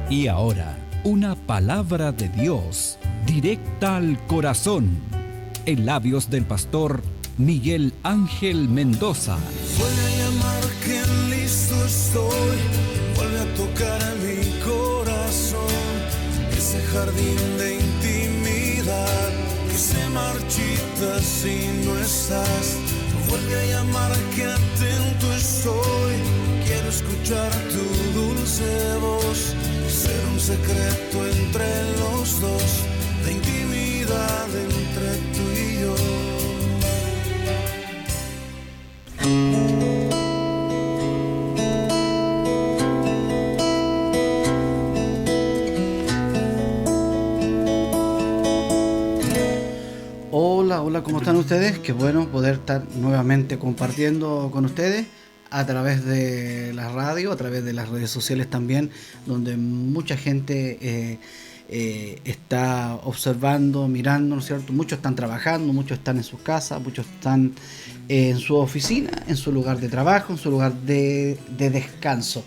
Y ahora, una palabra de Dios, directa al corazón, en labios del pastor Miguel Ángel Mendoza. Vuelve a llamar que listo estoy, vuelve a tocar a mi corazón, ese jardín de intimidad que se marchita si no estás. Vuelve a llamar que atento estoy, quiero escuchar tu dulce voz, ser un secreto entre los dos, de intimidad entre tú y yo. Hola, ¿cómo están ustedes? Qué bueno poder estar nuevamente compartiendo con ustedes a través de la radio, a través de las redes sociales también, donde mucha gente está observando, mirando, ¿no es cierto? Muchos están trabajando, muchos están en sus casas, muchos están en su oficina, en su lugar de trabajo, en su lugar de descanso.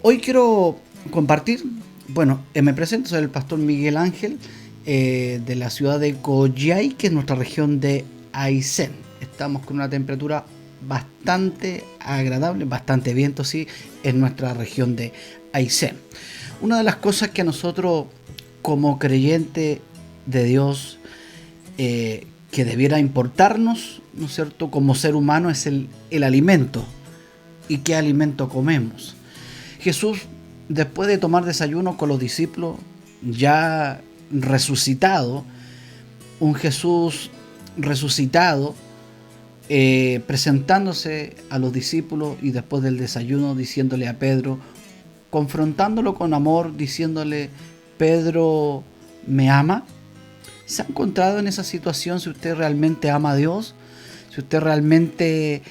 Hoy quiero compartir, me presento, soy el pastor Miguel Ángel, de la ciudad de Coyhai, que es nuestra región de Aysén. Estamos con una temperatura bastante agradable, bastante viento, sí, en nuestra región de Aysén. Una de las cosas que a nosotros como creyente de Dios que debiera importarnos, ¿no es cierto?, como ser humano, es el alimento. ¿Y qué alimento comemos? Jesús, después de tomar desayuno con los discípulos, ya resucitado, un Jesús resucitado, presentándose a los discípulos y después del desayuno diciéndole a Pedro, confrontándolo con amor, diciéndole: Pedro, ¿me ama? ¿Se ha encontrado en esa situación? Si usted realmente ama a Dios, si usted realmente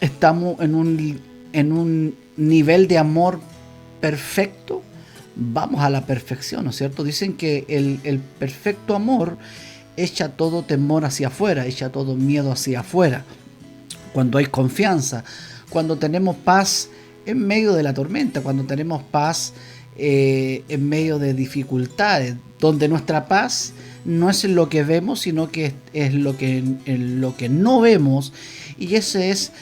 estamos en un nivel de amor perfecto, vamos a la perfección, ¿no es cierto? Dicen que el perfecto amor echa todo temor hacia afuera, echa todo miedo hacia afuera. Cuando hay confianza, cuando tenemos paz en medio de la tormenta, cuando tenemos paz en medio de dificultades, donde nuestra paz no es en lo que vemos, sino que es en lo que no vemos, y ese es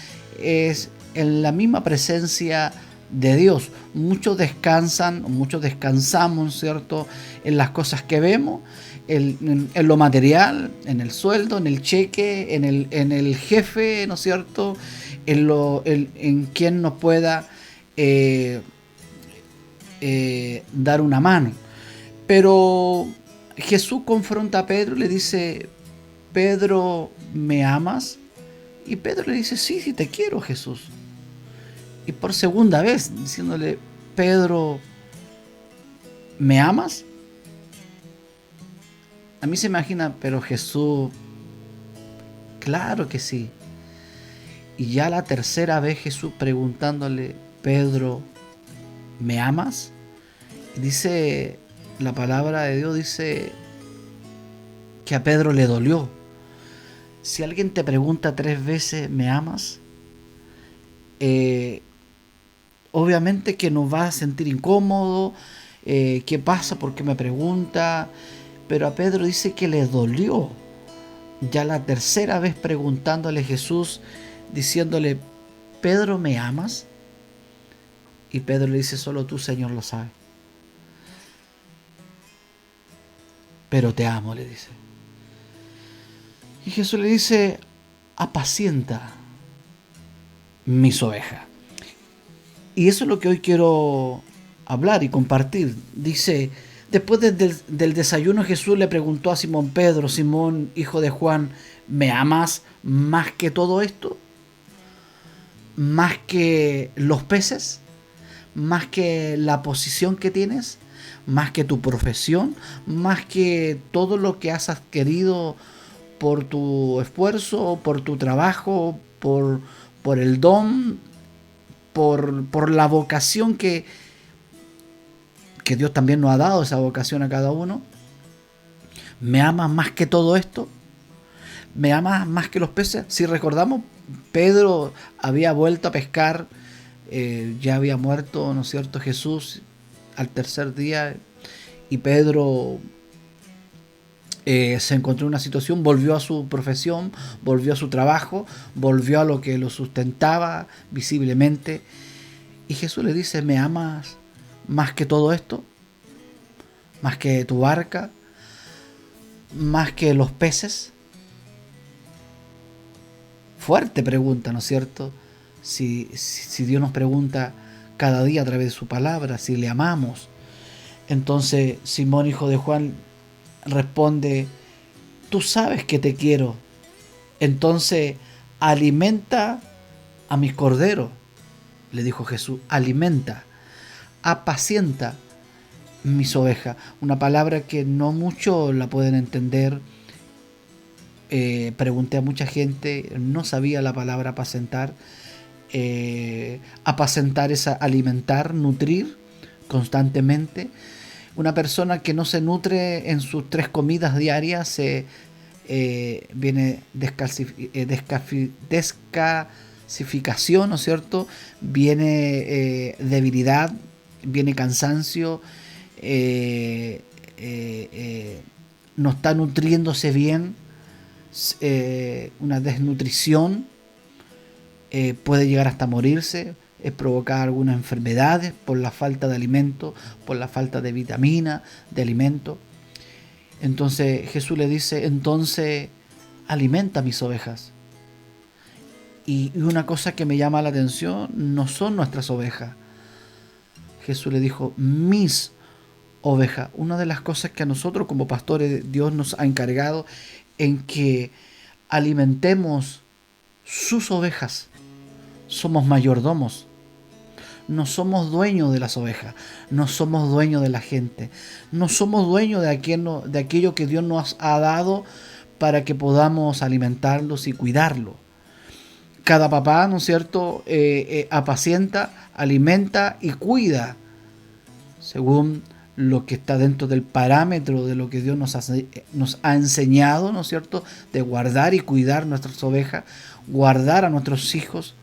en la misma presencia de Dios. Muchos descansamos, ¿cierto?, en las cosas que vemos, en lo material, en el sueldo, en el cheque, en el jefe, ¿no es cierto?, en quien nos pueda dar una mano. Pero Jesús confronta a Pedro y le dice: Pedro, ¿me amas? Y Pedro le dice: sí, te quiero, Jesús. Y por segunda vez diciéndole: Pedro, ¿me amas? A mí se imagina, pero Jesús, claro que sí. Y ya la tercera vez Jesús preguntándole: Pedro, ¿me amas? Y dice la palabra de Dios, dice que a Pedro le dolió. Si alguien te pregunta 3 veces: ¿me amas?, obviamente que nos va a sentir incómodo. ¿Qué pasa? ¿Por qué me pregunta? Pero a Pedro dice que le dolió. Ya la tercera vez preguntándole Jesús, diciéndole: Pedro, ¿me amas? Y Pedro le dice: solo tú, Señor, lo sabes. Pero te amo, le dice. Y Jesús le dice: apacienta mis ovejas. Y eso es lo que hoy quiero hablar y compartir. Dice: después del desayuno, Jesús le preguntó a Simón Pedro: Simón, hijo de Juan, ¿me amas más que todo esto? ¿Más que los peces? ¿Más que la posición que tienes? ¿Más que tu profesión? ¿Más que todo lo que has adquirido por tu esfuerzo, por tu trabajo, por el don, por la vocación que Dios también nos ha dado, esa vocación a cada uno? ¿Me amas más que todo esto? ¿Me amas más que los peces? Si recordamos, Pedro había vuelto a pescar ya había muerto, ¿no es cierto?, Jesús al tercer día, y Pedro se encontró en una situación, volvió a su profesión, volvió a su trabajo, volvió a lo que lo sustentaba visiblemente, y Jesús le dice: ¿me amas más que todo esto? ¿Más que tu barca? ¿Más que los peces? Fuerte pregunta, ¿no es cierto? Si Dios nos pregunta cada día a través de su palabra si le amamos. Entonces Simón, hijo de Juan, responde: tú sabes que te quiero, entonces alimenta a mis corderos. Le dijo Jesús: alimenta, apacienta mis ovejas. Una palabra que no muchos la pueden entender. Pregunté a mucha gente, no sabía la palabra apacentar. Apacentar es alimentar, nutrir constantemente. Una persona que no se nutre en sus 3 comidas diarias viene descalcificación, ¿no es cierto? Viene debilidad, viene cansancio, no está nutriéndose bien, una desnutrición, puede llegar hasta morirse, provocar algunas enfermedades por la falta de alimento, por la falta de vitamina, de alimento. Entonces Jesús le dice: entonces alimenta mis ovejas. Y una cosa que me llama la atención, no son nuestras ovejas. Jesús le dijo: mis ovejas. Una de las cosas que a nosotros como pastores Dios nos ha encargado en que alimentemos sus ovejas. Somos mayordomos. No somos dueños de las ovejas, no somos dueños de la gente, no somos dueños de aquello que Dios nos ha dado para que podamos alimentarlos y cuidarlos. Cada papá, ¿no es cierto?, apacienta, alimenta y cuida según lo que está dentro del parámetro de lo que Dios nos ha enseñado, ¿no es cierto?, de guardar y cuidar nuestras ovejas, guardar a nuestros hijos.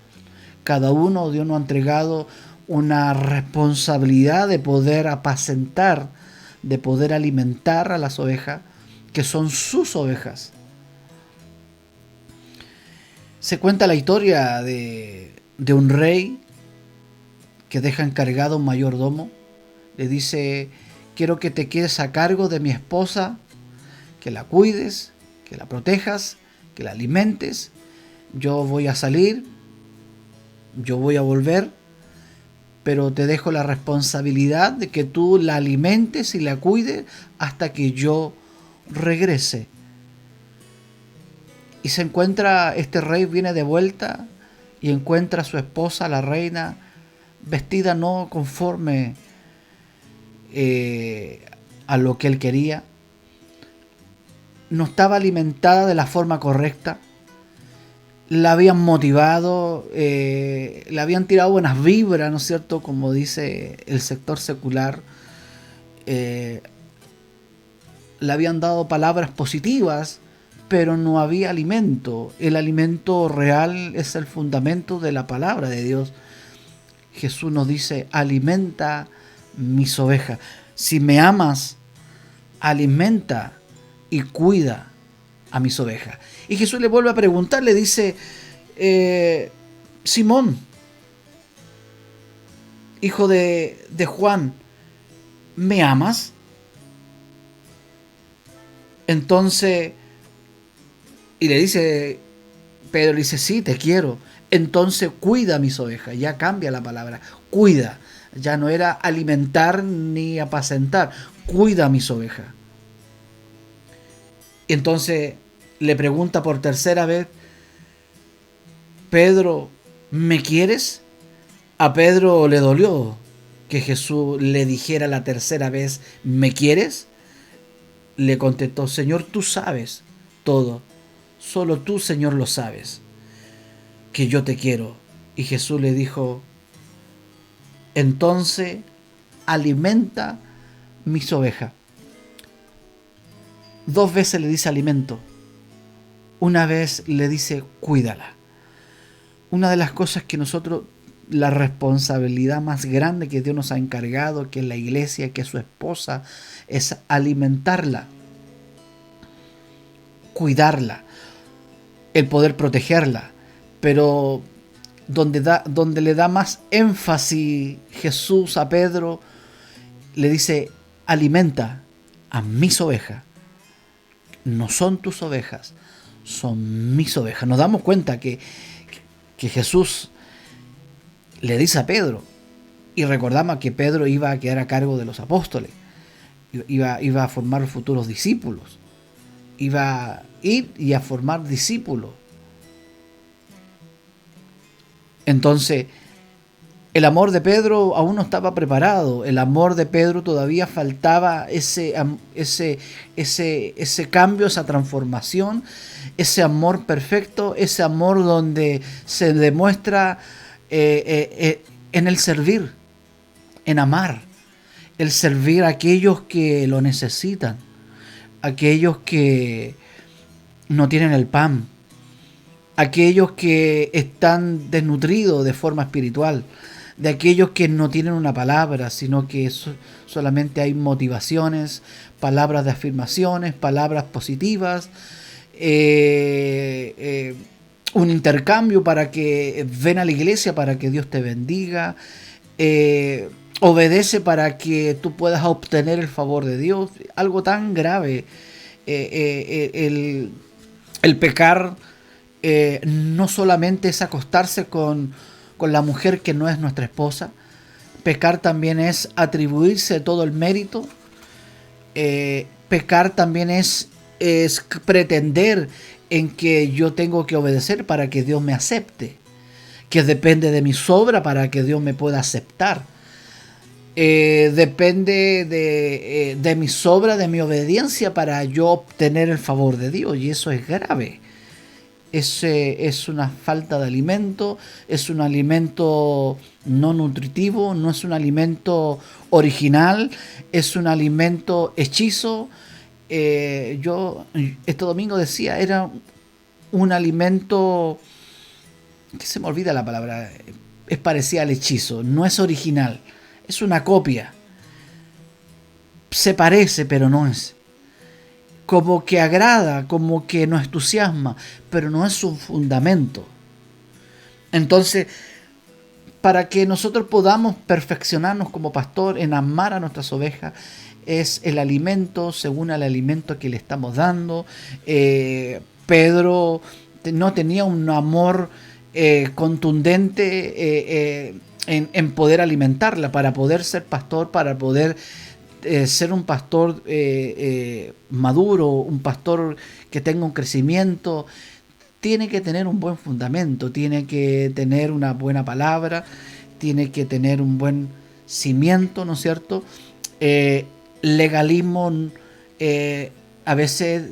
Cada uno, Dios nos ha entregado una responsabilidad de poder apacentar, de poder alimentar a las ovejas, que son sus ovejas. Se cuenta la historia de un rey que deja encargado a un mayordomo. Le dice: quiero que te quedes a cargo de mi esposa, que la cuides, que la protejas, que la alimentes. Yo voy a salir, yo voy a volver, pero te dejo la responsabilidad de que tú la alimentes y la cuides hasta que yo regrese. Y se encuentra, este rey viene de vuelta y encuentra a su esposa, la reina, vestida no conforme a lo que él quería. No estaba alimentada de la forma correcta. La habían motivado, le habían tirado buenas vibras, ¿no es cierto?, como dice el sector secular. Le habían dado palabras positivas, pero no había alimento. El alimento real es el fundamento de la palabra de Dios. Jesús nos dice: alimenta mis ovejas. Si me amas, alimenta y cuida a mis ovejas. Y Jesús le vuelve a preguntar, le dice: Simón, hijo de Juan, ¿me amas? Entonces, y le dice, Pedro le dice: sí, te quiero. Entonces cuida mis ovejas. Ya cambia la palabra, cuida. Ya no era alimentar ni apacentar, cuida mis ovejas. Y entonces le pregunta por tercera vez: Pedro, ¿me quieres? A Pedro le dolió que Jesús le dijera la tercera vez: ¿me quieres? Le contestó: Señor, tú sabes todo. Solo tú, Señor, lo sabes, que yo te quiero. Y Jesús le dijo: entonces alimenta mis ovejas. 2 veces le dice alimento. Una vez le dice cuídala. Una de las cosas que nosotros la responsabilidad más grande que Dios nos ha encargado, que es la iglesia, que es su esposa, es alimentarla, cuidarla, el poder protegerla. Pero donde le da más énfasis Jesús a Pedro, le dice: alimenta a mis ovejas. No son tus ovejas, son mis ovejas. Nos damos cuenta que Jesús le dice a Pedro, y recordamos que Pedro iba a quedar a cargo de los apóstoles, iba a formar futuros discípulos, iba a ir y a formar discípulos. Entonces, el amor de Pedro aún no estaba preparado. El amor de Pedro todavía faltaba ese cambio, esa transformación, ese amor perfecto, ese amor donde se demuestra en el servir, en amar, el servir a aquellos que lo necesitan, aquellos que no tienen el pan, aquellos que están desnutridos de forma espiritual, de aquellos que no tienen una palabra, sino que solamente hay motivaciones, palabras de afirmaciones, palabras positivas, un intercambio para que ven a la iglesia para que Dios te bendiga, obedece para que tú puedas obtener el favor de Dios. Algo tan grave. El pecar no solamente es acostarse con la mujer que no es nuestra esposa. Pecar también es atribuirse todo el mérito. Pecar también es pretender en que yo tengo que obedecer para que Dios me acepte, que depende de mi obra para que Dios me pueda aceptar. Depende de mi obra, de mi obediencia para yo obtener el favor de Dios, y eso es grave. Es una falta de alimento, es un alimento no nutritivo, no es un alimento original, es un alimento hechizo. Yo este domingo decía, era un alimento que se me olvida la palabra, es parecida al hechizo, no es original, es una copia, se parece pero no es. Como que agrada, como que nos entusiasma, pero no es un fundamento. Entonces, para que nosotros podamos perfeccionarnos como pastor en amar a nuestras ovejas, es el alimento según el alimento que le estamos dando. Pedro no tenía un amor contundente en poder alimentarla, para poder ser pastor, para poder ser un pastor maduro, un pastor que tenga un crecimiento. Tiene que tener un buen fundamento, tiene que tener una buena palabra, tiene que tener un buen cimiento, ¿no es cierto? Legalismo, a veces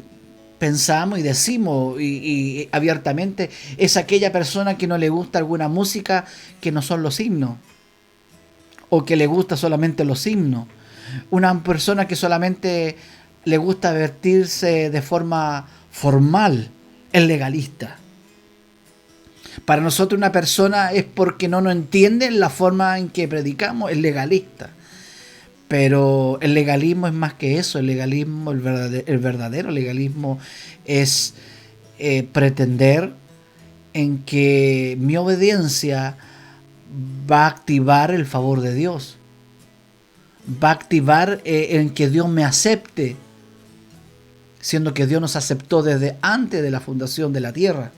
pensamos y decimos y abiertamente, es aquella persona que no le gusta alguna música que no son los himnos, o que le gusta solamente los himnos. Una persona que solamente le gusta vestirse de forma formal es legalista. Para nosotros una persona es porque no nos entiende la forma en que predicamos, es legalista. Pero el legalismo es más que eso. El legalismo, el verdadero legalismo es pretender en que mi obediencia va a activar el favor de Dios. Va a activar en que Dios me acepte, siendo que Dios nos aceptó desde antes de la fundación de la tierra.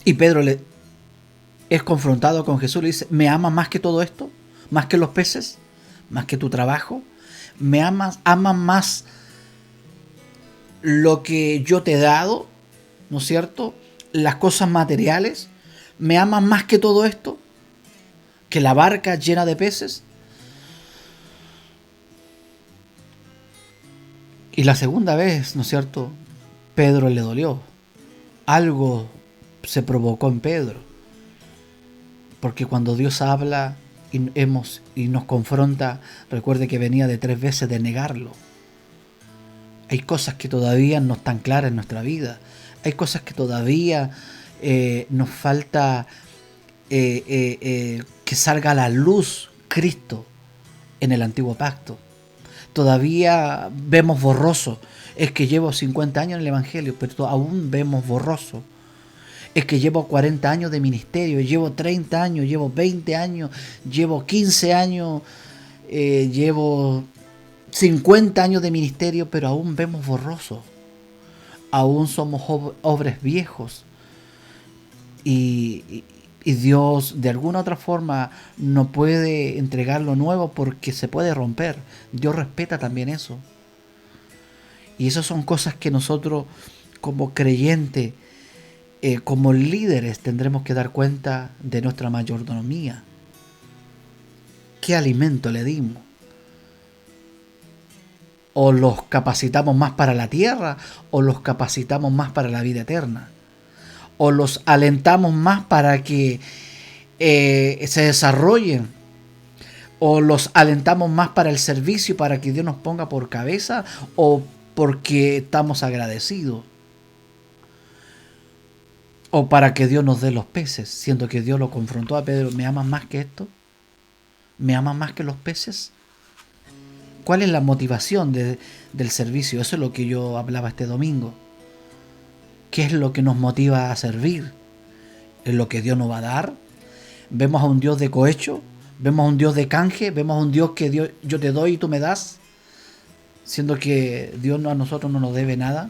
Y Pedro es confrontado con Jesús, le dice: ¿me amas más que todo esto? ¿Más que los peces? ¿Más que tu trabajo? ¿Me amas más lo que yo te he dado? ¿No es cierto? Las cosas materiales. ¿Me amas más que todo esto? ¿Que la barca llena de peces? Y la segunda vez, ¿no es cierto?, Pedro le dolió. Algo se provocó en Pedro. Porque cuando Dios habla y nos confronta, recuerde que venía de 3 veces de negarlo. Hay cosas que todavía no están claras en nuestra vida. Hay cosas que todavía nos falta que salga a la luz Cristo en el antiguo pacto. Todavía vemos borroso. Es que llevo 50 años en el Evangelio, pero aún vemos borroso. Es que llevo 40 años de ministerio, llevo 30 años, llevo 20 años, llevo 15 años, llevo 50 años de ministerio, pero aún vemos borroso. Aún somos hombres viejos. Y Dios de alguna otra forma no puede entregar lo nuevo porque se puede romper. Dios respeta también eso. Y esas son cosas que nosotros como creyentes, como líderes, tendremos que dar cuenta de nuestra mayordomía. ¿Qué alimento le dimos? ¿O los capacitamos más para la tierra o los capacitamos más para la vida eterna? ¿O los alentamos más para que se desarrollen? ¿O los alentamos más para el servicio, para que Dios nos ponga por cabeza? ¿O porque estamos agradecidos? ¿O para que Dios nos dé los peces? Siendo que Dios lo confrontó a Pedro: ¿me amas más que esto? ¿Me amas más que los peces? ¿Cuál es la motivación del servicio? Eso es lo que yo hablaba este domingo. ¿Qué es lo que nos motiva a servir? ¿Es lo que Dios nos va a dar? ¿Vemos a un Dios de cohecho? ¿Vemos a un Dios de canje? ¿Vemos a un Dios que yo te doy y tú me das? Siendo que Dios a nosotros no nos debe nada.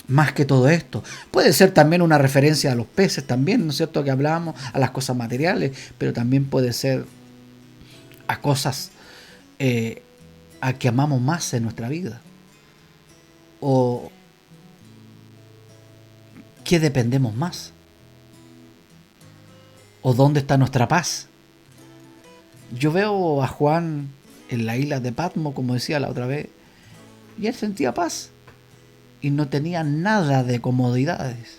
Más que todo esto. Puede ser también una referencia a los peces también, ¿no es cierto? Que hablábamos, a las cosas materiales, pero también puede ser a cosas a que amamos más en nuestra vida. O ¿qué dependemos más? ¿O dónde está nuestra paz? Yo veo a Juan en la isla de Patmos, como decía la otra vez, y él sentía paz. Y no tenía nada de comodidades.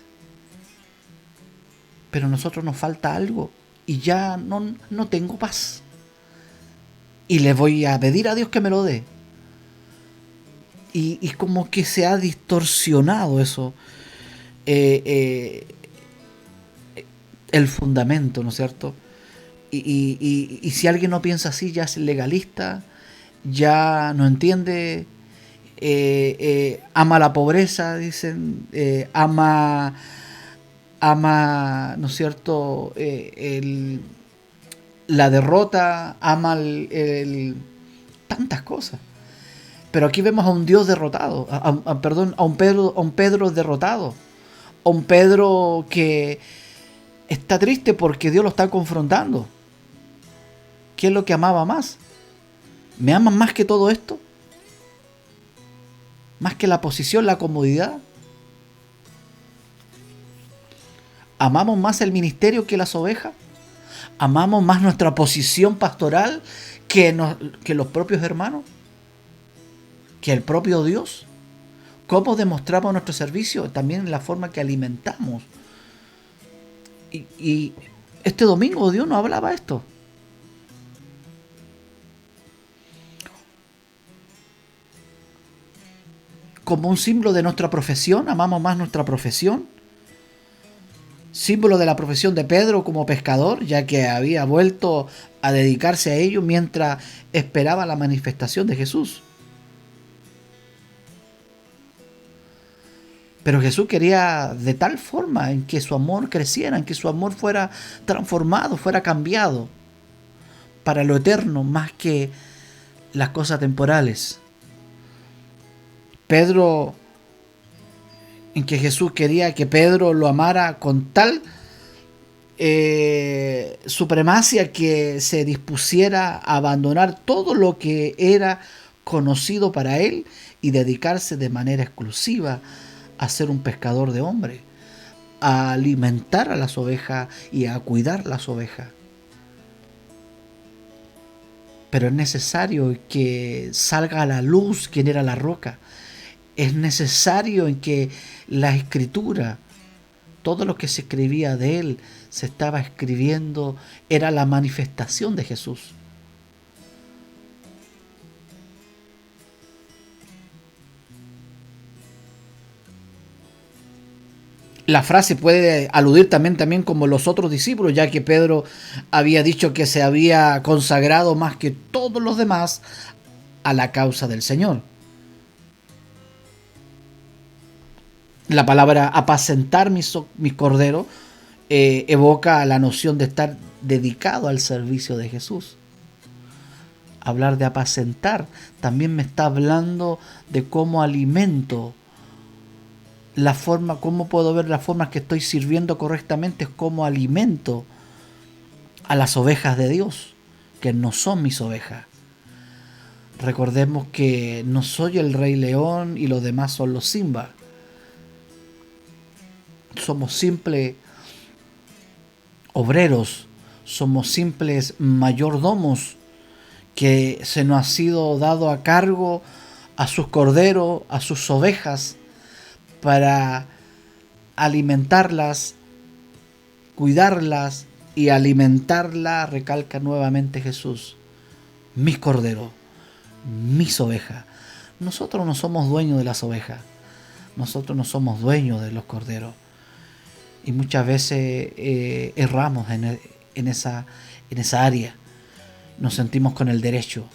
Pero a nosotros nos falta algo y ya no tengo paz. Y le voy a pedir a Dios que me lo dé. Y como que se ha distorsionado eso. El fundamento, ¿no es cierto? Y si alguien no piensa así, ya es legalista, ya no entiende. Ama la pobreza, dicen, ama, ¿no es cierto?, la derrota, ama tantas cosas. Pero aquí vemos a un Dios derrotado, a un Pedro derrotado, a un Pedro que está triste porque Dios lo está confrontando. ¿Qué es lo que amaba más? ¿Me aman más que todo esto? ¿Más que la posición, la comodidad? ¿Amamos más el ministerio que las ovejas? ¿Amamos más nuestra posición pastoral que los propios hermanos? ¿Que el propio Dios? ¿Cómo demostramos nuestro servicio? También en la forma que alimentamos. Y este domingo Dios nos hablaba esto. Como un símbolo de nuestra profesión, amamos más nuestra profesión. Símbolo de la profesión de Pedro como pescador, ya que había vuelto a dedicarse a ello mientras esperaba la manifestación de Jesús. Pero Jesús quería de tal forma en que su amor creciera, en que su amor fuera transformado, fuera cambiado para lo eterno más que las cosas temporales. Pedro, en que Jesús quería que Pedro lo amara con tal supremacia que se dispusiera a abandonar todo lo que era conocido para él y dedicarse de manera exclusiva a ser un pescador de hombres, a alimentar a las ovejas y a cuidar las ovejas. Pero es necesario que salga a la luz quién era la roca. Es necesario en que la escritura, todo lo que se escribía de él, se estaba escribiendo, era la manifestación de Jesús. La frase puede aludir también como los otros discípulos, ya que Pedro había dicho que se había consagrado más que todos los demás a la causa del Señor. La palabra apacentar mis corderos evoca la noción de estar dedicado al servicio de Jesús. Hablar de apacentar también me está hablando de cómo alimento la forma, cómo puedo ver la forma que estoy sirviendo correctamente, es cómo alimento a las ovejas de Dios, que no son mis ovejas. Recordemos que no soy el Rey León y los demás son los Simba. Somos simples obreros, somos simples mayordomos que se nos ha sido dado a cargo a sus corderos, a sus ovejas, para alimentarlas, cuidarlas y alimentarlas, recalca nuevamente Jesús. Mis corderos, mis ovejas. Nosotros no somos dueños de las ovejas, nosotros no somos dueños de los corderos. Y muchas veces erramos en esa área. Nos sentimos con el derecho.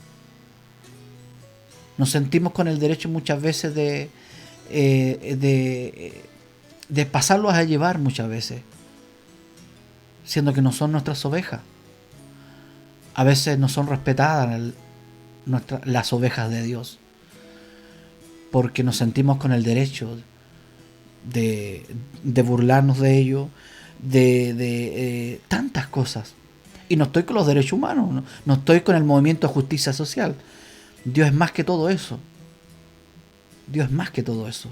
Nos sentimos con el derecho muchas veces de pasarlos a llevar muchas veces, siendo que no son nuestras ovejas. A veces no son respetadas las ovejas de Dios, porque nos sentimos con el derecho de burlarnos de ellos, de tantas cosas. Y no estoy con los derechos humanos, no estoy con el movimiento de justicia social. Dios es más que todo eso. Dios es más que todo eso.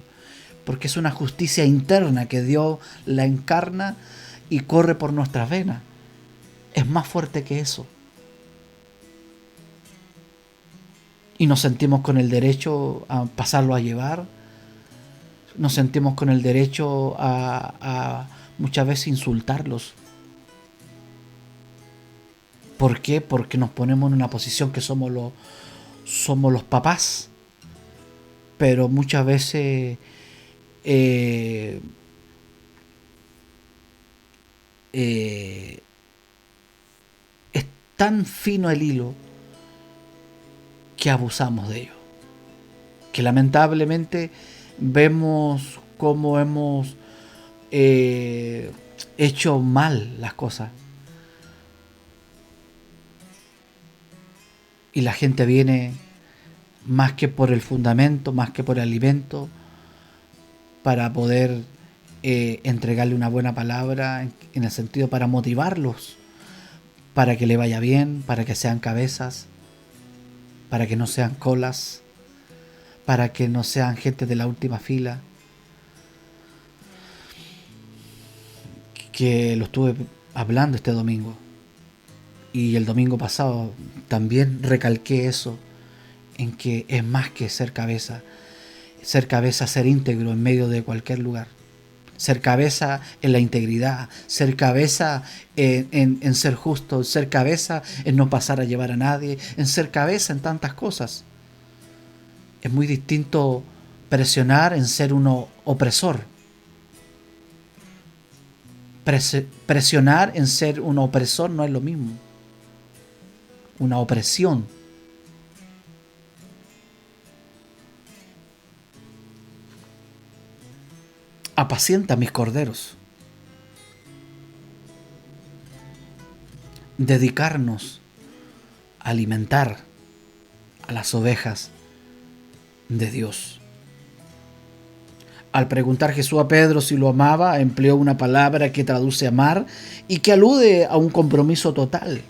Porque es una justicia interna que Dios la encarna y corre por nuestras venas. Es más fuerte que eso. Y nos sentimos con el derecho a pasarlo a llevar. Nos sentimos con el derecho a muchas veces insultarlos. ¿Por qué? Porque nos ponemos en una posición que somos los papás. Pero muchas veces es tan fino el hilo que abusamos de ello. Que lamentablemente vemos cómo hemos hecho mal las cosas. Y la gente viene más que por el fundamento, más que por el alimento, para poder entregarle una buena palabra, en el sentido para motivarlos, para que le vaya bien, para que sean cabezas, para que no sean colas, para que no sean gente de la última fila. Que lo estuve hablando este domingo. Y el domingo pasado también recalqué eso, en que es más que ser cabeza, ser íntegro en medio de cualquier lugar, ser cabeza en la integridad, ser cabeza en ser justo, ser cabeza en no pasar a llevar a nadie, en ser cabeza en tantas cosas. Es muy distinto presionar en ser uno opresor. Presionar en ser un opresor no es lo mismo. Una opresión. Apacienta mis corderos. Dedicarnos a alimentar a las ovejas de Dios. Al preguntar Jesús a Pedro si lo amaba, empleó una palabra que traduce amar y que alude a un compromiso total.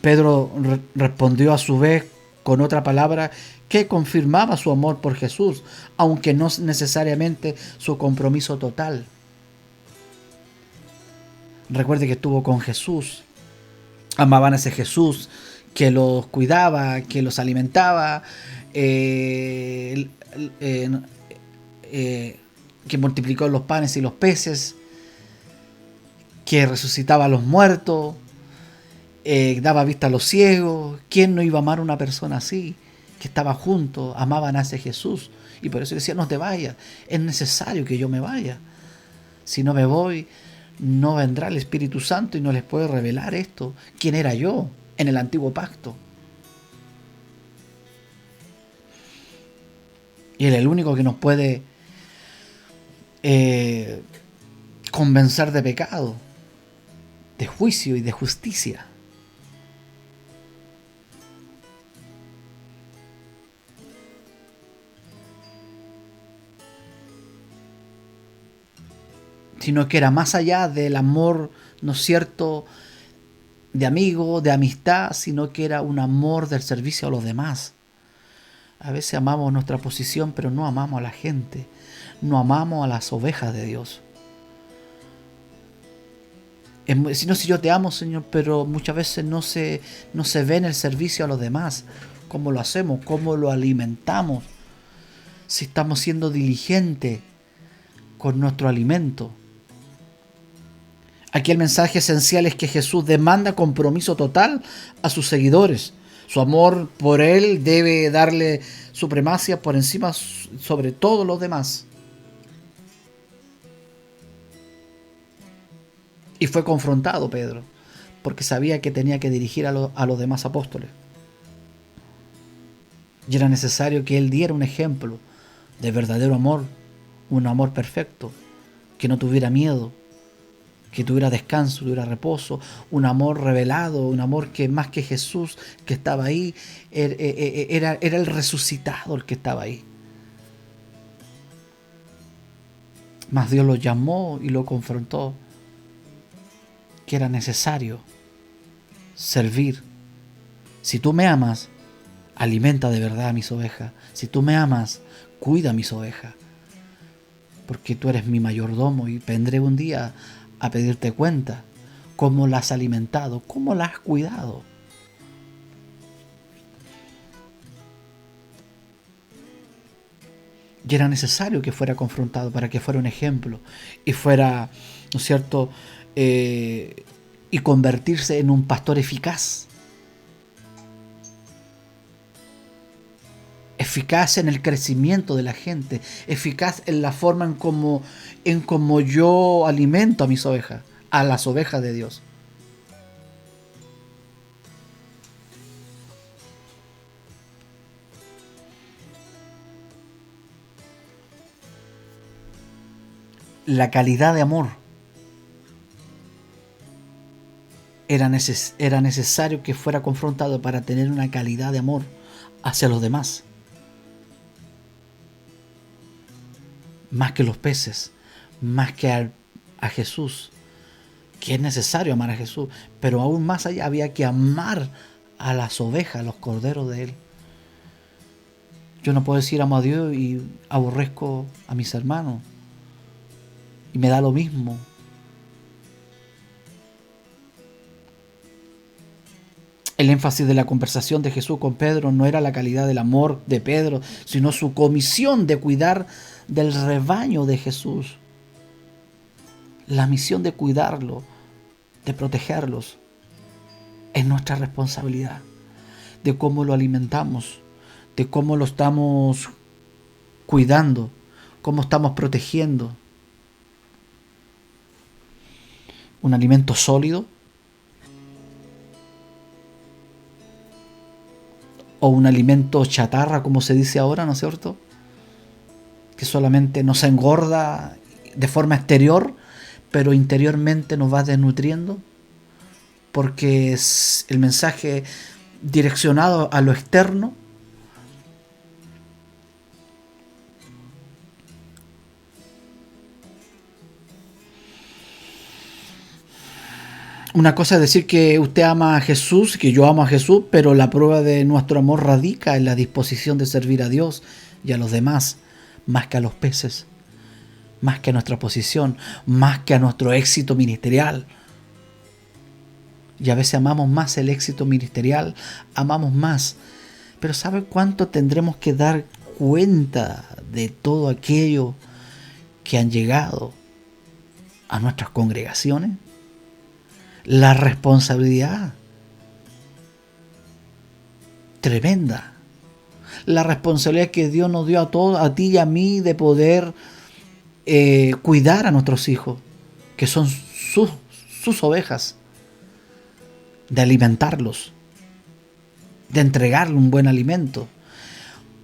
Pedro respondió a su vez con otra palabra que confirmaba su amor por Jesús, aunque no necesariamente su compromiso total. Recuerde que estuvo con Jesús, amaban a ese Jesús que los cuidaba, que los alimentaba, que multiplicó los panes y los peces, que resucitaba a los muertos, daba vista a los ciegos. ¿Quién no iba a amar a una persona así? que estaban juntos amaban a ese Jesús. Y por eso decía, no te vayas, es necesario que yo me vaya. Si no me voy, no vendrá el Espíritu Santo y no les puede revelar esto. ¿Quién era yo en el antiguo pacto? Y Él es el único que nos puede convencer de pecado, de juicio y de justicia. Sino que era más allá del amor, ¿no es cierto?, de amigo, de amistad, sino que era un amor del servicio a los demás. A veces amamos nuestra posición, pero no amamos a la gente, no amamos a las ovejas de Dios. Si yo te amo, Señor, pero muchas veces no se ve en el servicio a los demás. ¿Cómo lo hacemos? ¿Cómo lo alimentamos? Si estamos siendo diligentes con nuestro alimento. Aquí el mensaje esencial es que Jesús demanda compromiso total a sus seguidores. Su amor por Él debe darle supremacia por encima sobre todos los demás. Y fue confrontado Pedro, porque sabía que tenía que dirigir a los demás apóstoles. Y era necesario que Él diera un ejemplo de verdadero amor, un amor perfecto, que no tuviera miedo, que tuviera descanso, tuviera reposo, un amor revelado, un amor que más que Jesús que estaba ahí, era el resucitado el que estaba ahí. Mas Dios lo llamó y lo confrontó, que era necesario servir. Si tú me amas, alimenta de verdad a mis ovejas. Si tú me amas, cuida a mis ovejas. Porque tú eres mi mayordomo y vendré un día a pedirte cuenta. ¿Cómo las has alimentado? ¿Cómo las has cuidado? Y era necesario que fuera confrontado para que fuera un ejemplo y fuera, ¿no es cierto?, y convertirse en un pastor eficaz. Eficaz en el crecimiento de la gente, eficaz en la forma en cómo yo alimento a mis ovejas, a las ovejas de Dios. La calidad de amor era necesario que fuera confrontado para tener una calidad de amor hacia los demás. Más que los peces, más que a Jesús, que es necesario amar a Jesús, pero aún más allá había que amar a las ovejas, a los corderos de Él. Yo no puedo decir amo a Dios y aborrezco a mis hermanos, y me da lo mismo. El énfasis de la conversación de Jesús con Pedro no era la calidad del amor de Pedro, sino su comisión de cuidar del rebaño de Jesús. La misión de cuidarlo, de protegerlos, es nuestra responsabilidad. De cómo lo alimentamos, de cómo lo estamos cuidando, cómo estamos protegiendo. Un alimento sólido o un alimento chatarra, como se dice ahora, ¿no es cierto?, que solamente nos engorda de forma exterior, pero interiormente nos va desnutriendo, porque es el mensaje direccionado a lo externo. Una cosa es decir que usted ama a Jesús, que yo amo a Jesús, pero la prueba de nuestro amor radica en la disposición de servir a Dios y a los demás, más que a los peces, más que a nuestra posición, más que a nuestro éxito ministerial. Y a veces amamos más el éxito ministerial, amamos más. Pero ¿sabe cuánto tendremos que dar cuenta de todo aquello que han llegado a nuestras congregaciones? La responsabilidad tremenda, la responsabilidad que Dios nos dio a todos, a ti y a mí, de poder cuidar a nuestros hijos, que son sus ovejas, de alimentarlos, de entregarle un buen alimento.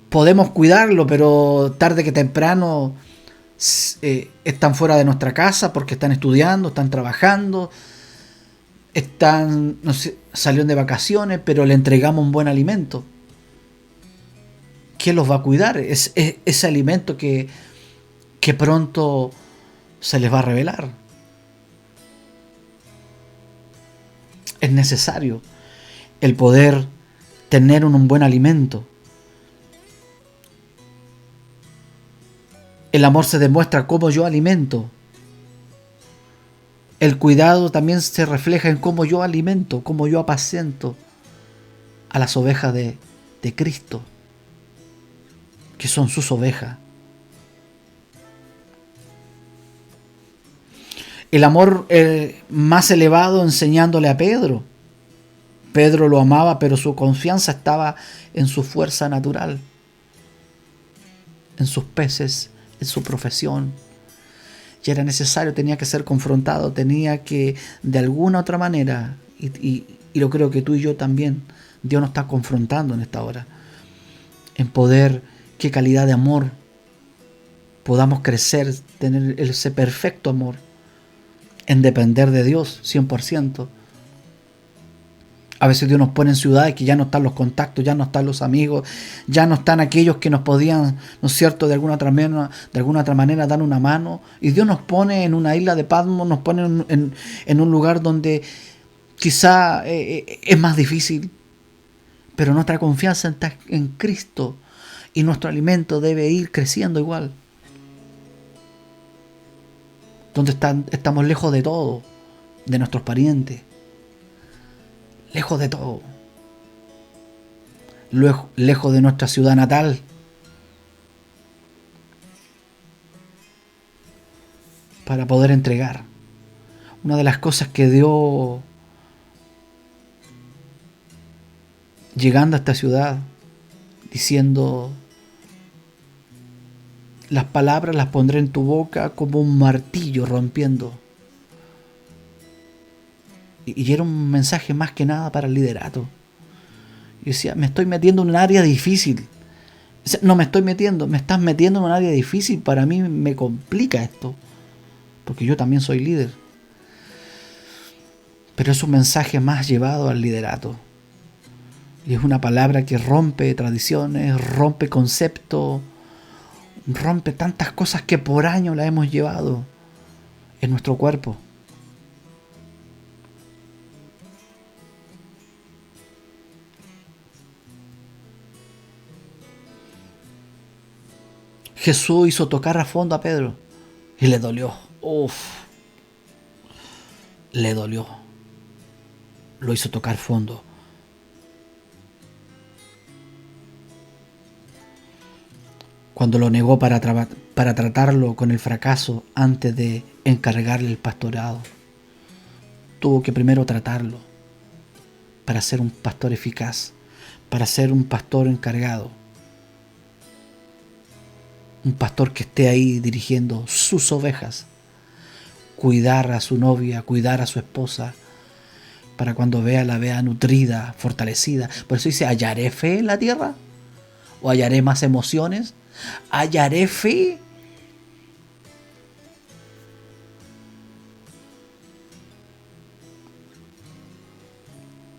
Podemos cuidarlo, pero tarde que temprano están fuera de nuestra casa porque están estudiando, están trabajando, no sé, salieron de vacaciones, pero le entregamos un buen alimento. ¿Quién los va a cuidar? Es ese alimento que pronto se les va a revelar. Es necesario el poder tener un buen alimento. El amor se demuestra cómo yo alimento. El cuidado también se refleja en cómo yo alimento, cómo yo apaciento a las ovejas de Cristo, que son sus ovejas. El amor más elevado enseñándole a Pedro. Pedro lo amaba, pero su confianza estaba en su fuerza natural, en sus peces, en su profesión. Y era necesario, tenía que ser confrontado, tenía que, de alguna otra manera, y lo creo que tú y yo también, Dios nos está confrontando en esta hora, en poder, qué calidad de amor podamos crecer, tener ese perfecto amor, en depender de Dios 100%. A veces Dios nos pone en ciudades que ya no están los contactos, ya no están los amigos, ya no están aquellos que nos podían, ¿no es cierto?, de alguna otra manera dar una mano. Y Dios nos pone en una isla de Patmos, nos pone en un lugar donde quizá es más difícil, pero nuestra confianza está en Cristo y nuestro alimento debe ir creciendo igual. Donde estamos lejos de todo, de nuestros parientes, lejos de todo, lejos de nuestra ciudad natal, para poder entregar. Una de las cosas que Dios, llegando a esta ciudad, diciendo: las palabras las pondré en tu boca como un martillo rompiendo. Y era un mensaje más que nada para el liderato. Y decía, me estoy metiendo en un área difícil. No me estoy metiendo, me estás metiendo en un área difícil. Para mí me complica esto, porque yo también soy líder. Pero es un mensaje más llevado al liderato. Y es una palabra que rompe tradiciones, rompe conceptos, rompe tantas cosas que por años la hemos llevado en nuestro cuerpo. Jesús hizo tocar a fondo a Pedro y le dolió. Le dolió. Lo hizo tocar fondo. Cuando lo negó para tratarlo con el fracaso antes de encargarle el pastorado. Tuvo que primero tratarlo para ser un pastor eficaz, para ser un pastor encargado. Un pastor que esté ahí dirigiendo sus ovejas, cuidar a su novia, cuidar a su esposa, para cuando la vea nutrida, fortalecida. Por eso dice, ¿hallaré fe en la tierra? ¿O hallaré más emociones? ¿Hallaré fe?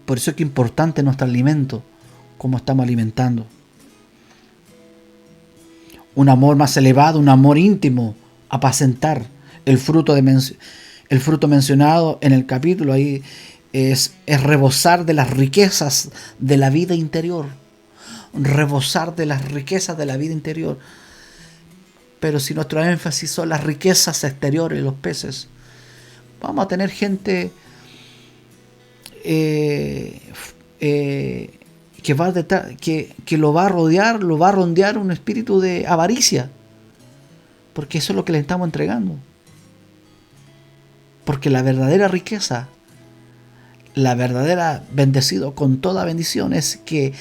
Por eso es que es importante nuestro alimento, cómo estamos alimentando. Un amor más elevado, un amor íntimo, apacentar. El fruto mencionado en el capítulo ahí es rebosar de las riquezas de la vida interior. Rebosar de las riquezas de la vida interior. Pero si nuestro énfasis son las riquezas exteriores, los peces, vamos a tener gente que lo va a rondear un espíritu de avaricia, porque eso es lo que le estamos entregando. Porque la verdadera riqueza, la verdadera bendecido con toda bendición, es que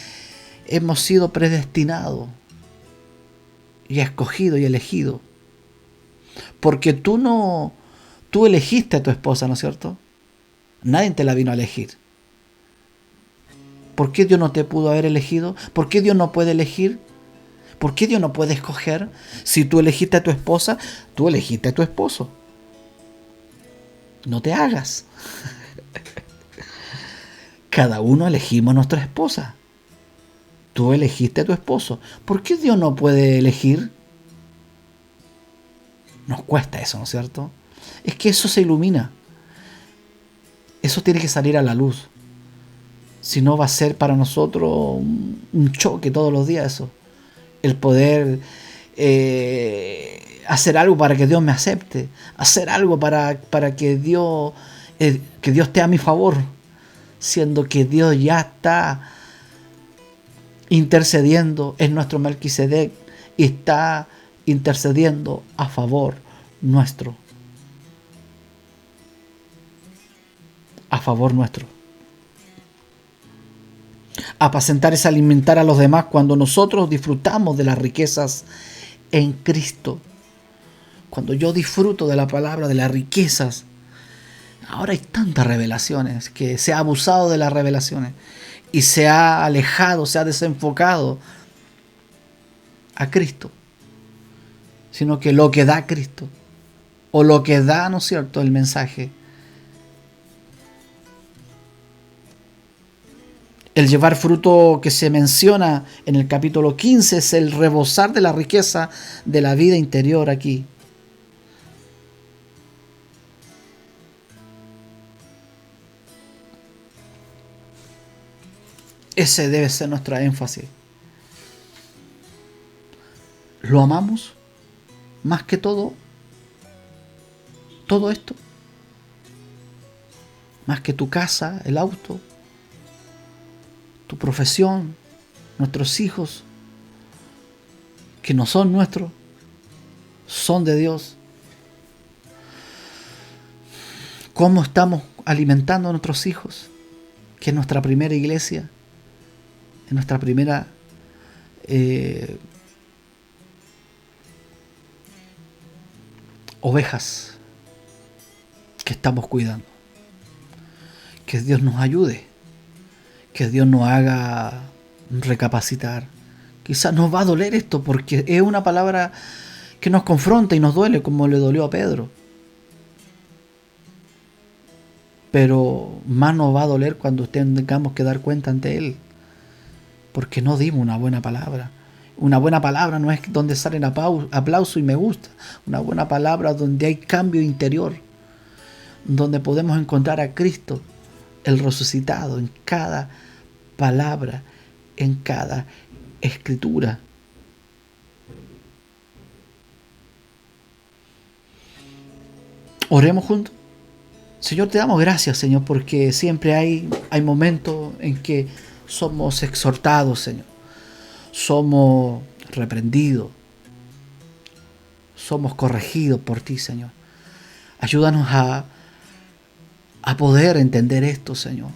hemos sido predestinados y escogidos y elegidos. Porque tú elegiste a tu esposa, ¿no es cierto? Nadie te la vino a elegir. ¿Por qué Dios no te pudo haber elegido? ¿Por qué Dios no puede elegir? ¿Por qué Dios no puede escoger? Si tú elegiste a tu esposa, tú elegiste a tu esposo. No te hagas. Cada uno elegimos a nuestra esposa. Tú elegiste a tu esposo. ¿Por qué Dios no puede elegir? Nos cuesta eso, ¿no es cierto? Es que eso se ilumina. Eso tiene que salir a la luz. Si no, va a ser para nosotros un choque todos los días eso. El poder hacer algo para que Dios me acepte. Hacer algo para que Dios esté a mi favor. Siendo que Dios ya está intercediendo en nuestro Melquisedec y está intercediendo a favor nuestro. A favor nuestro. Apacentar es alimentar a los demás cuando nosotros disfrutamos de las riquezas en Cristo. Cuando yo disfruto de la palabra, de las riquezas. Ahora hay tantas revelaciones que se ha abusado de las revelaciones y se ha alejado, se ha desenfocado a Cristo. Sino que lo que da Cristo, o lo que da, ¿no es cierto?, el mensaje. El llevar fruto que se menciona en el capítulo 15 es el rebosar de la riqueza de la vida interior aquí. Ese debe ser nuestro énfasis. ¿Lo amamos? Más que todo esto. Más que tu casa, el auto, tu profesión, nuestros hijos, que no son nuestros, son de Dios. ¿Cómo estamos alimentando a nuestros hijos? Que es nuestra primera iglesia, es nuestra primera ovejas que estamos cuidando. Que Dios nos ayude, que Dios nos haga recapacitar. Quizás nos va a doler esto porque es una palabra que nos confronta y nos duele, como le dolió a Pedro. Pero más nos va a doler cuando tengamos que dar cuenta ante Él, porque no dimos una buena palabra. Una buena palabra no es donde salen aplauso y me gusta. Una buena palabra donde hay cambio interior, donde podemos encontrar a Cristo, el resucitado, en cada palabra, en cada escritura. Oremos juntos. Señor, te damos gracias, Señor, porque siempre hay momentos en que somos exhortados, Señor. Somos reprendidos. Somos corregidos por ti, Señor. Ayúdanos a poder entender esto, Señor.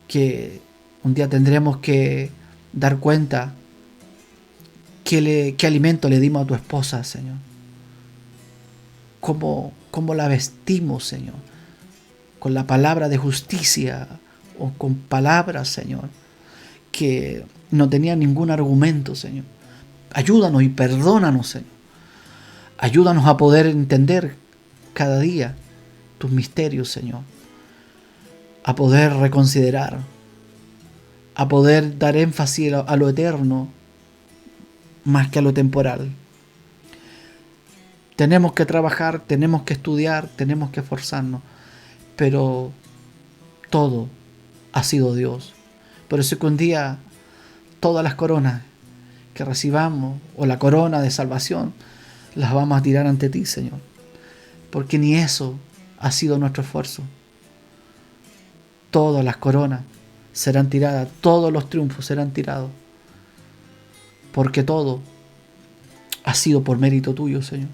Que un día tendremos que dar cuenta qué alimento le dimos a tu esposa, Señor. Cómo la vestimos, Señor. Con la palabra de justicia o con palabras, Señor, que no tenían ningún argumento, Señor. Ayúdanos y perdónanos, Señor. Ayúdanos a poder entender cada día tus misterios, Señor. A poder reconsiderar, a poder dar énfasis a lo eterno más que a lo temporal. Tenemos que trabajar, tenemos que estudiar, tenemos que esforzarnos, pero todo ha sido Dios. Por eso que un día todas las coronas que recibamos, o la corona de salvación, las vamos a tirar ante ti, Señor, porque ni eso ha sido nuestro esfuerzo. Todas las coronas serán tiradas, todos los triunfos serán tirados, porque todo ha sido por mérito tuyo, Señor.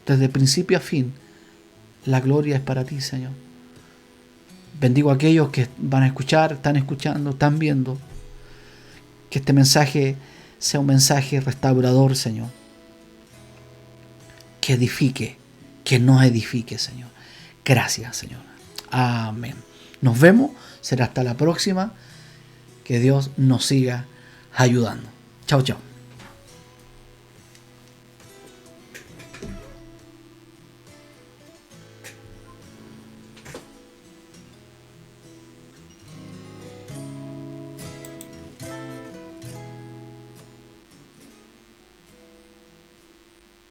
Desde principio a fin, la gloria es para ti, Señor. Bendigo a aquellos que van a escuchar, están escuchando, están viendo. Que este mensaje sea un mensaje restaurador, Señor. Que edifique, que nos edifique, Señor. Gracias, Señor. Amén. Nos vemos. Será hasta la próxima. Que Dios nos siga ayudando. Chao, chao.